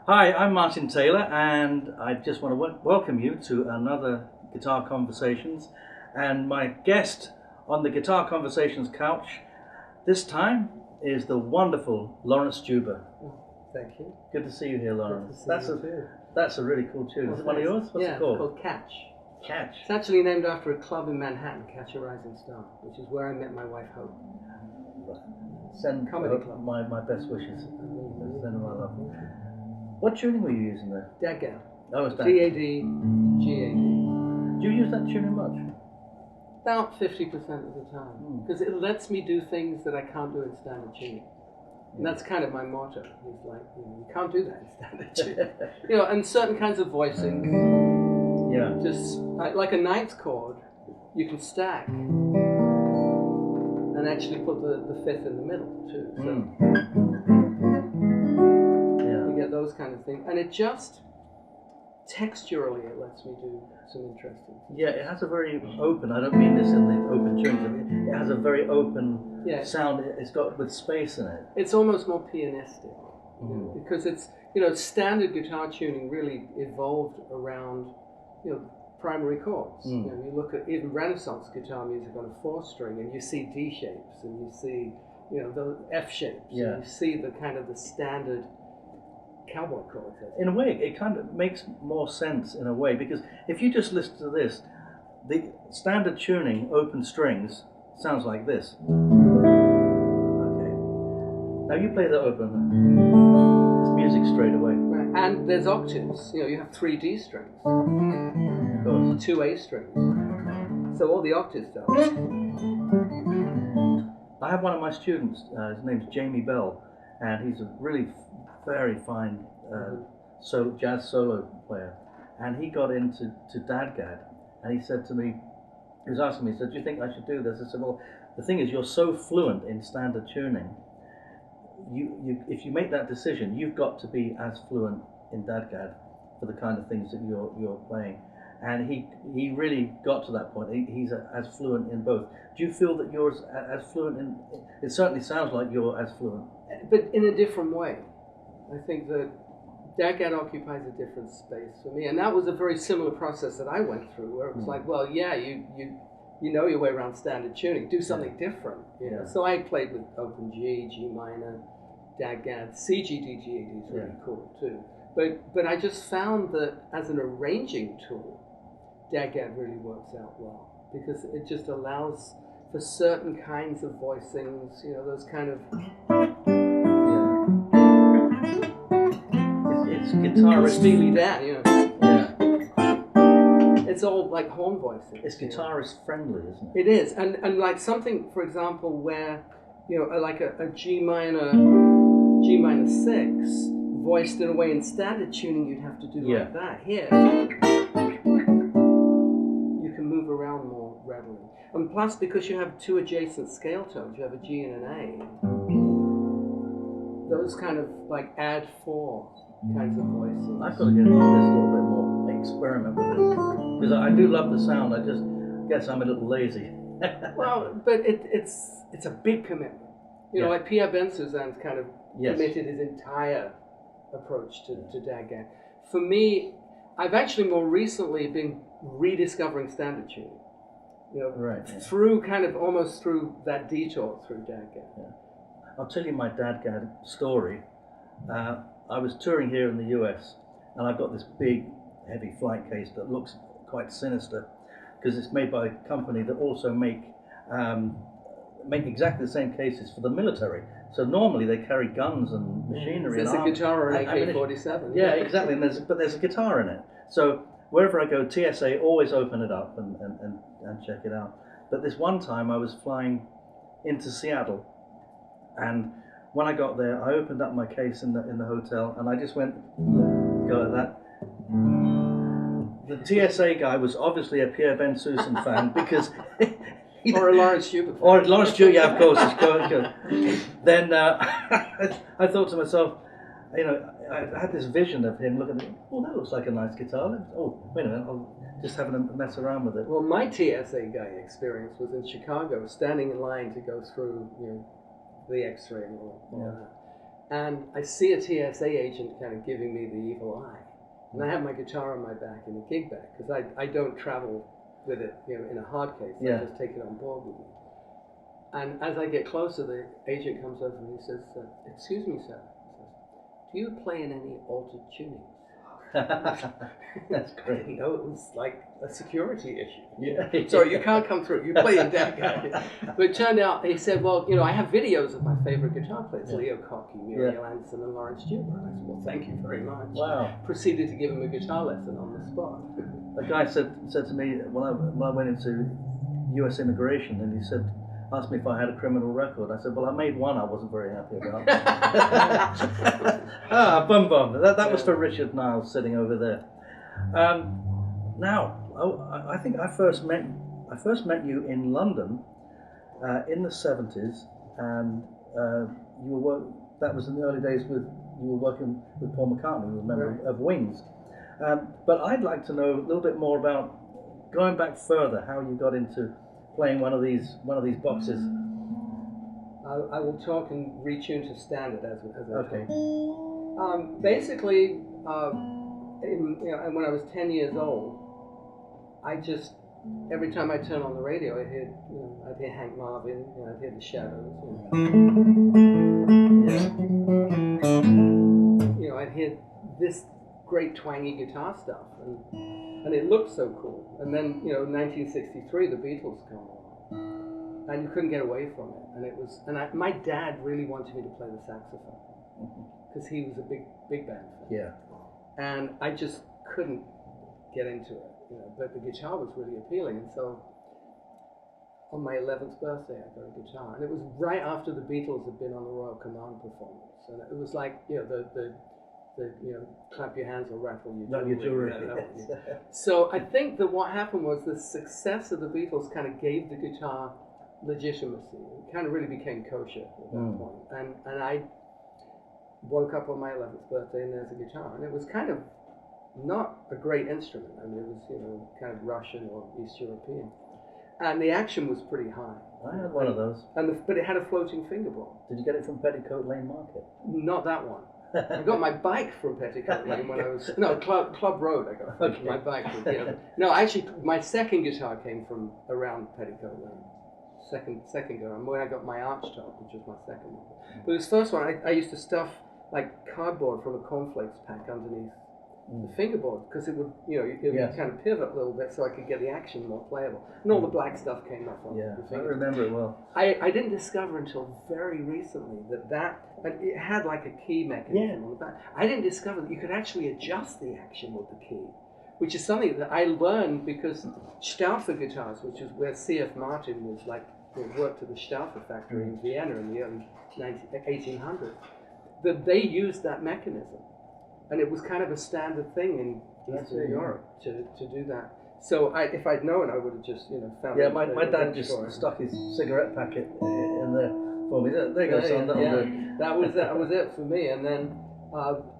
Hi, I'm Martin Taylor, and I just want to welcome you to another Guitar Conversations. And my guest on the Guitar Conversations couch this time is the wonderful Laurence Juber. Thank you. Good to see you here, Laurence. That's a really cool tune. Is it one of yours? What's it called? It's called Catch. Catch. It's actually named after a club in Manhattan, Catch a Rising Star, which is where I met my wife Hope. Send Comedy club. my best wishes. Send my love. What tuning were you using there? Dadgad. Oh, it's G-A-D, G-A-D. Do you use that tuning much? About 50% of the time, because it lets me do things that I can't do in standard tuning. And that's kind of my motto. It's like, you can't do that in standard tuning. And certain kinds of voicings. Yeah. Just like a ninth chord, you can stack and actually put the fifth in the middle too. So you get those kind of things, and it just texturally it lets me do some interesting. Yeah, it has a very open. I don't mean this in the open tunes. It has a very open sound. It's got with space in it. It's almost more pianistic because it's standard guitar tuning really evolved around primary chords. You look at even Renaissance guitar music on a 4-string, and you see D shapes, and you see the F shapes, and you see the kind of the standard cowboy chords. In a way, it kind of makes more sense in a way, because if you just listen to this, the standard tuning, open strings, sounds like this. Okay. Now you play the open. It's music straight away. Right. And there's octaves. You have 3 D strings. Of course. 2 A strings. So all the octaves down. I have one of my students, his name's Jamie Bell, and he's a really very fine jazz solo player, and he got into Dadgad, and he said to me, he was asking me, he said, do you think I should do this? I said, well, the thing is, you're so fluent in standard tuning. If you make that decision, you've got to be as fluent in DADGAD for the kind of things that you're playing. And he really got to that point. He's as fluent in both. Do you feel that you're as fluent in? It certainly sounds like you're as fluent, but in a different way. I think that DADGAD occupies a different space for me, and that was a very similar process that I went through, where it was like, well, yeah, you know your way around standard tuning. Do something different. You know? So I played with open G, G minor, DADGAD, CGDGAD is really cool too. But I just found that as an arranging tool, DADGAD really works out well, because it just allows for certain kinds of voicings, you know, those kind of... It's guitarist... Steely Dan, you know. Yeah. It's all like horn voicing. It's guitarist friendly, isn't it? It is, and like something, for example, where, you know, like a G minor 6, voiced in a way in standard tuning you'd have to do like that. Here, you can move around more readily. And plus, because you have two adjacent scale tones, you have a G and an A, those kind of like add 4 kinds of voices. I've got to get into this a little bit more, experiment with it, because I do love the sound. I just guess I'm a little lazy. Well, but it's a big commitment. You know, like Pierre Ben-Suzanne's kind of committed his entire approach to DADGAD. For me, I've actually more recently been rediscovering standard tuning. You know, through kind of almost through that detour through DADGAD. Yeah. I'll tell you my DADGAD story. I was touring here in the US, and I've got this big, heavy flight case that looks quite sinister, because it's made by a company that also make exactly the same cases for the military. So normally they carry guns and machinery. There's a guitar or an AK-47. Yeah, exactly. And there's a guitar in it. So wherever I go, TSA always open it up and check it out. But this one time I was flying into Seattle, and when I got there, I opened up my case in the hotel, and I just went go like that. The TSA guy was obviously a Pierre Ben-Suzanne fan, because. Or a Laurence Juber. Or Laurence Juber, yeah, of course. It's Then I thought to myself, you know, I had this vision of him looking at it. Oh, that looks like a nice guitar. Oh, wait a minute, I'll just having a mess around with it. Well, my TSA guy experience was in Chicago, standing in line to go through, you know, the X-ray and all that. And I see a TSA agent kind of giving me the evil eye. And I have my guitar on my back in a gig bag, because I don't travel with it, you know, in a hard case. I just take it on board with me. And as I get closer, the agent comes over and he says, "Excuse me, sir. He says, do you play in any altered tunings?" That's great. You know, it was like a security issue. Yeah. Sorry, you can't come through. You play in DADGAD. But it turned out, he said, well, you know, I have videos of my favorite guitar players, Leo Cocky, Muriel Anderson, and Laurence Juber. And I said, well, thank you very much. Wow. Proceeded to give him a guitar lesson on the spot. A guy said to me when I went into U.S. immigration, and he asked me if I had a criminal record. I said, well, I made one I wasn't very happy about. Bum. That was for Richard Niles sitting over there. Now, I think I first met you in London in the 70s, and that was in the early days you were working with Paul McCartney, who was a member of Wings. But I'd like to know a little bit more about going back further, how you got into playing one of these boxes. I will talk and retune to standard as I okay. talk. Basically, when I was 10 years old, I just every time I turn on the radio, I'd hear Hank Marvin, I'd hear the Shadows. I'd hear this great twangy guitar stuff, and it looked so cool. And then, 1963, the Beatles come along, and you couldn't get away from it. And my dad really wanted me to play the saxophone, because he was a big band fan. Yeah. And I just couldn't get into it, but the guitar was really appealing. And so on my 11th birthday, I got a guitar, and it was right after the Beatles had been on the Royal Command performance, and it was like, the clap your hands or rattle your jewelry. So I think that what happened was the success of the Beatles kind of gave the guitar legitimacy. It kind of really became kosher at that point. And I woke up on my 11th birthday and there's a guitar, and it was kind of not a great instrument. I mean, it was, you know, kind of Russian or East European, and the action was pretty high. I had one of those. But it had a floating fingerboard. Did you get it from Petticoat Lane Market? Not that one. I got my bike from Petticoat Lane when I was Club Road. I got my bike. No, actually, my second guitar came from around Petticoat Lane. Second go, and when I got my arch top, which was my second one. But this first one, I used to stuff like cardboard from a cornflakes pack underneath the fingerboard, because it would, you know, it would kind of pivot a little bit so I could get the action more playable. And all the black stuff came off on the I remember it well. I didn't discover until very recently that it had like a key mechanism on the back. I didn't discover that you could actually adjust the action with the key, which is something that I learned because Stauffer guitars, which is where C.F. Martin was like, worked at the Stauffer factory in Vienna in the early 1800s, that they used that mechanism. And it was kind of a standard thing in Eastern Europe to do that. So if I'd known, I would have just, you know, found. Yeah, my dad just stuck his cigarette packet in there for me. There you go, son. That was it for me. And then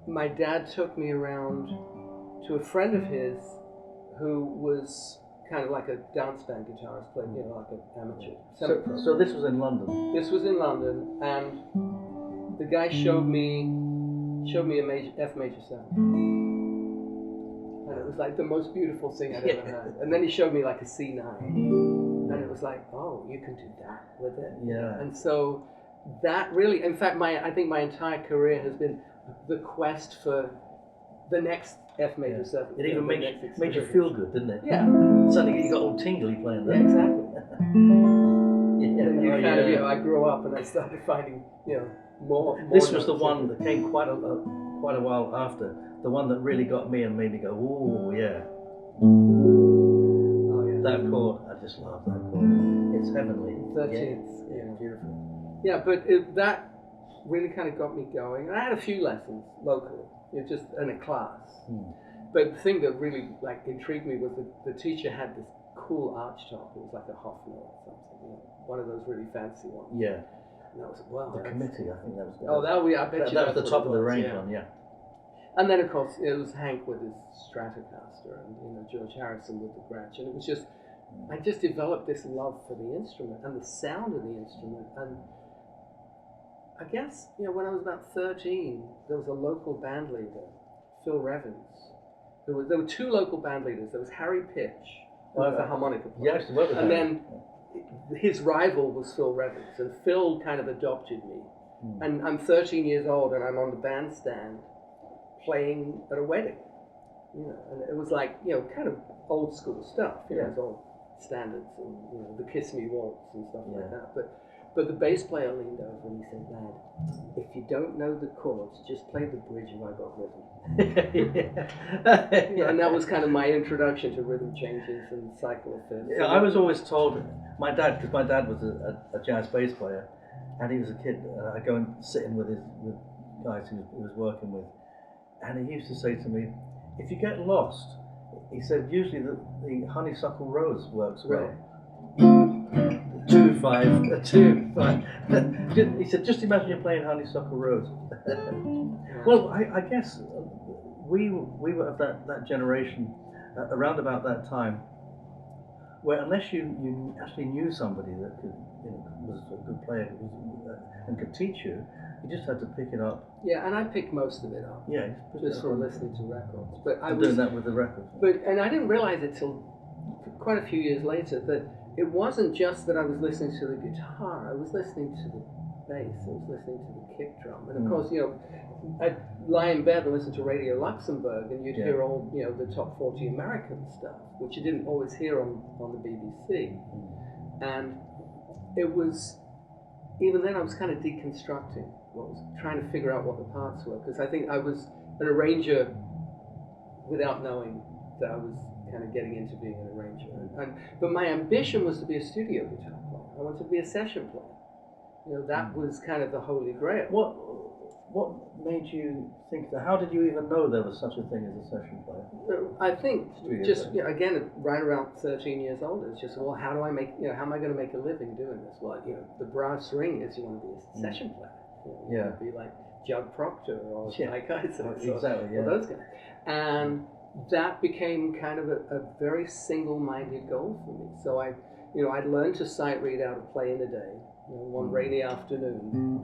my dad took me around to a friend of his who was kind of like a dance band guitarist, playing, you know, like an amateur. So this was in London. This was in London, and the guy showed me a F major 7, and it was like the most beautiful thing I'd ever heard. And then he showed me like a C9, and it was like, oh, you can do that with it. Yeah. And so that really, in fact, I think my entire career has been the quest for the next F major 7. It even made you feel good, didn't it? Yeah. Suddenly you got all tingly playing that. Yeah, exactly. You know, I grew up and I started finding, you know, more. This was the one that came quite a while after. The one that really got me and made me go, ooh, yeah. Oh, yeah. That chord, I just love that chord. It's heavenly. 13th. Yeah, beautiful. Yeah, but that really kind of got me going. And I had a few lessons locally, you know, just in a class. But the thing that really like intrigued me was the teacher had this cool arch top. It was like a Hofner or something, you know, one of those really fancy ones. Yeah. And that was, wow. The committee, I think that was. I bet you that was the top of the range one, yeah. And then, of course, it was Hank with his Stratocaster, and you know, George Harrison with the Gretsch, and it was just, I just developed this love for the instrument and the sound of the instrument. And I guess, you know, when I was about 13, there was a local band leader, Phil Revens. There were two local band leaders. There was Harry Pitch, who was the harmonica player, and then his rival was Phil Revens, and Phil kind of adopted me. And I'm 13 years old, and I'm on the bandstand playing at a wedding, you know, and it was like, you know, kind of old school stuff, you know, it's all standards, and you know, the Kiss Me Waltz and stuff like that. But the bass player leaned over and he said, "Lad, if you don't know the chords, just play the bridge of I Got Rhythm." You know, and that was kind of my introduction to rhythm changes and cycle of fifths. Yeah, I was always told, because my dad was a jazz bass player, and he was a kid. I'd go and sit in with guys he was working with, and he used to say to me, "If you get lost," he said, "usually the honeysuckle rose works well." Right. 2-5, 2-5. He said, "Just imagine you're playing honeysuckle rose." Well, I guess we were of that generation around about that time, where unless you actually knew somebody that could, you know, was a good player and could teach you, you just had to pick it up. Yeah, and I picked most of it up. Yeah, just from listening to records. But I was doing that with the records. And I didn't realize it till quite a few years later that it wasn't just that I was listening to the guitar. I was listening to the bass. I was listening to the kick drum. And of course, you know, I'd lie in bed and listen to Radio Luxembourg, and you'd hear all, you know, the top 40 American stuff, which you didn't always hear on the BBC. And it was, even then I was kind of deconstructing trying to figure out what the parts were, because I think I was an arranger without knowing that I was kind of getting into being an arranger. But my ambition was to be a studio guitar player. I wanted to be a session player. You know, that was kind of the holy grail. What made you think that? How did you even know there was such a thing as a session player? I think just again, right around 13 years old, it's just, well, how do I make, how am I going to make a living doing this? Well, the brass ring is you want to be a session player. You want to be like Judd Proctor or Mike Kaiser, or those guys. And that became kind of a very single-minded goal for me. So I'd learned to sight read how to play in the day. One rainy afternoon.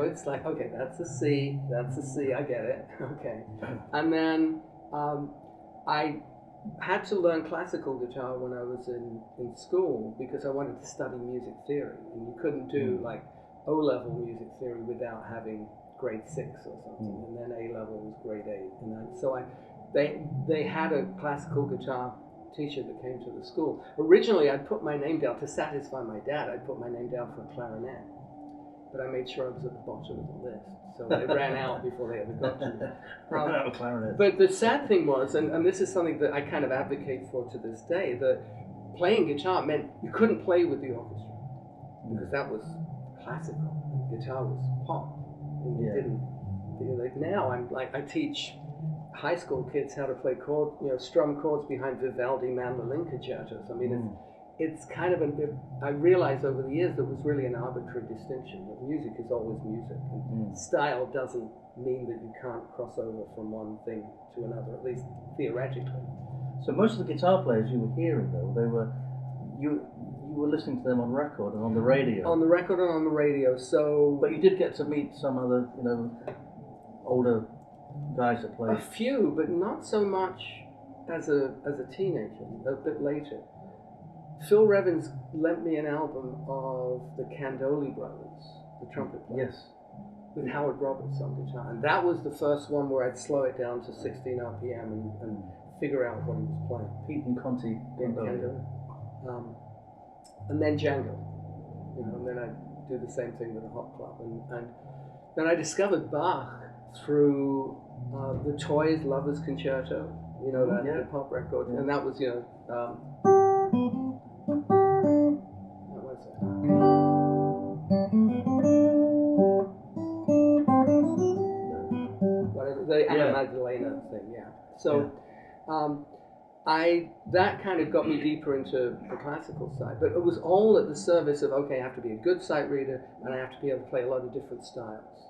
It's like, okay, that's a C, I get it. Okay. And then I had to learn classical guitar when I was in school because I wanted to study music theory. And you couldn't do like O-level music theory without having grade 6 or something. And then A-level was grade 8. And then, so they had a classical guitar teacher that came to the school. Originally, I'd put my name down to satisfy my dad. I'd put my name down for a clarinet, but I made sure I was at the bottom of the list, so they ran out before they ever got to me. But the sad thing was, and this is something that I kind of advocate for to this day, that playing guitar meant you couldn't play with the orchestra because that was classical. Guitar was pop, and you didn't. Like now, I teach high school kids how to play strum chords behind Vivaldi mandolin concertos. I mean, it's kind of I realized over the years that it was really an arbitrary distinction. That music is always music, and style doesn't mean that you can't cross over from one thing to another, at least theoretically. So most of the guitar players you were hearing, though, you were listening to them on record and on the radio. On the record and on the radio. So, but you did get to meet some other, older guys that played. A few, but not so much as a teenager. A bit later. Phil Revens lent me an album of the Candoli brothers, the trumpet players. Yes. With Howard Roberts on guitar. And that was the first one where I'd slow it down to 16 RPM and figure out what he was playing. Pete and Conti. And then Django. And then I'd do the same thing with a hot club. And then I discovered Bach through the Toys Lovers Concerto, the pop record. And that was, the Anna Magdalena thing, So, that kind of got me deeper into the classical side, but it was all at the service of, okay, I have to be a good sight reader, and I have to be able to play a lot of different styles.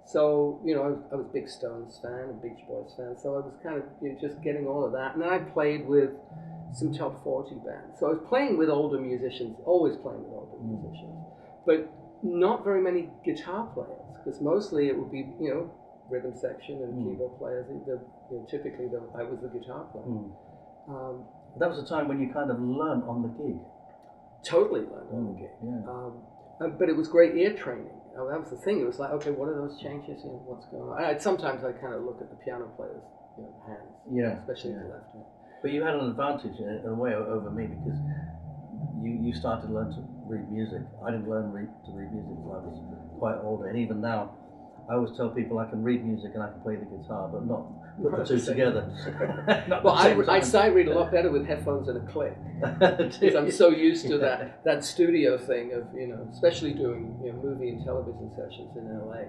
So, I was a big Stones fan and Beach Boys fan, so I was kind of just getting all of that. And then I played with some top 40 bands. So I was playing with older musicians, always playing with older musicians, but not very many guitar players, because mostly it would be, rhythm section and keyboard players. Typically, I was the guitar player. That was a time when you kind of learned on the gig. Totally learned on the gig. But it was great ear training. That was the thing. It was like, okay, what are those changes? What's going on? Sometimes I kind of look at the piano player's hands, especially the left hand. But you had an advantage in a way over me because you started to learn to read music. I didn't learn to read music until I was quite older, and even now, I always tell people I can read music and I can play the guitar, but not put the two together. Well, I sight read a lot better with headphones and a click, because I'm so used to that studio thing of especially doing movie and television sessions in LA.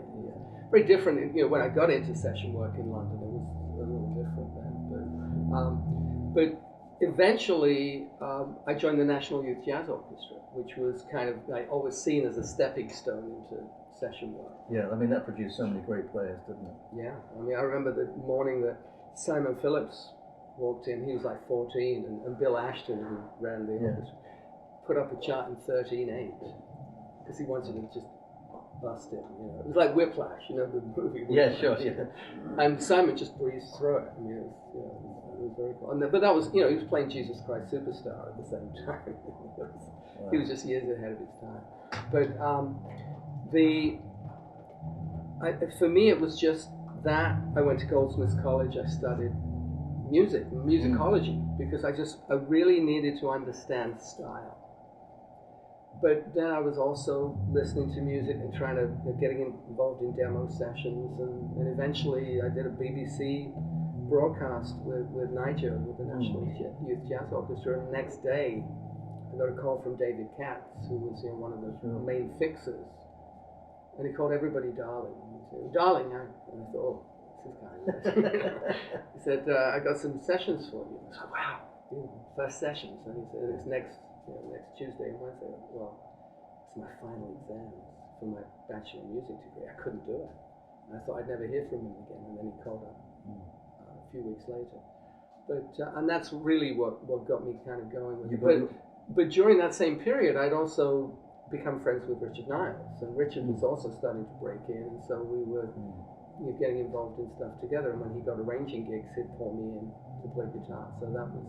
Very different. When I got into session work in London, it was a little different then. But eventually, I joined the National Youth Jazz Orchestra, which was kind of always seen as a stepping stone into session work. Yeah, I mean that produced so many great players, didn't it? Yeah, I mean I remember the morning that Simon Phillips walked in. He was like 14, and Bill Ashton, who ran the orchestra, put up a chart in 13/8 because he wanted to just bust it. It was like Whiplash, the movie. Whiplash, sure. And Simon just breezed through it. I mean, it was very cool. But that was, he was playing Jesus Christ Superstar at the same time. He was just years ahead of his time. But for me, it was just that I went to Goldsmiths College. I studied musicology, because I really needed to understand style. But then I was also listening to music and trying to getting involved in demo sessions, and eventually I did a BBC broadcast with Niger, with the National Youth Jazz Orchestra, and the next day I got a call from David Katz, who was one of the main fixers, and he called everybody darling. He said, "Darling," and I thought, "Oh, this guy." He said, "I got some sessions for you." I said, "Wow, first sessions." And he said, "It's next Tuesday and Wednesday." Well, it's my final exams for my Bachelor of Music degree. I couldn't do it. I thought I'd never hear from him again, and then he called up a few weeks later. But and that's really what got me kind of going with it. But during that same period, I'd also become friends with Richard Niles, and Richard was also starting to break in, and so we were getting involved in stuff together. And when he got arranging gigs, he'd pull me in to play guitar. So that was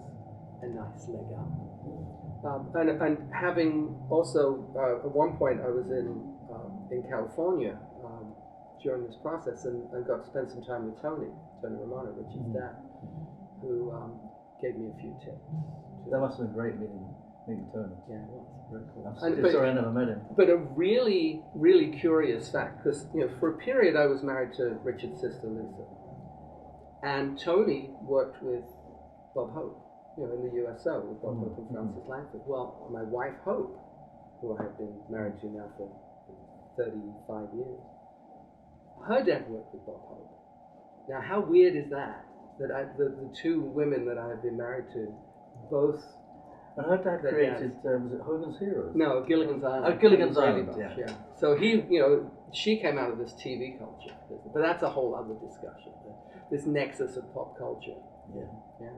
a nice leg up. And having also at one point I was in California during this process, and got to spend some time with Tony Romano, Richard's dad, who gave me a few tips. That must have been great meeting Tony. Yeah, it was. Very cool. I'm sorry I never met him. But a really, really curious fact, because for a period I was married to Richard's sister Lisa, and Tony worked with Bob Hope, in the USO with Bob Hope and Francis Langford. Well, my wife Hope, who I have been married to now for 35 years, her dad worked with Bob Hope. Now, how weird is that? That the two women that I have been married to, both. And her dad created, was it Hogan's Heroes? No, Gilligan's Island. Oh, Gilligan's Island, yeah. So she came out of this TV culture, but that's a whole other discussion. This nexus of pop culture. Yeah. Yeah.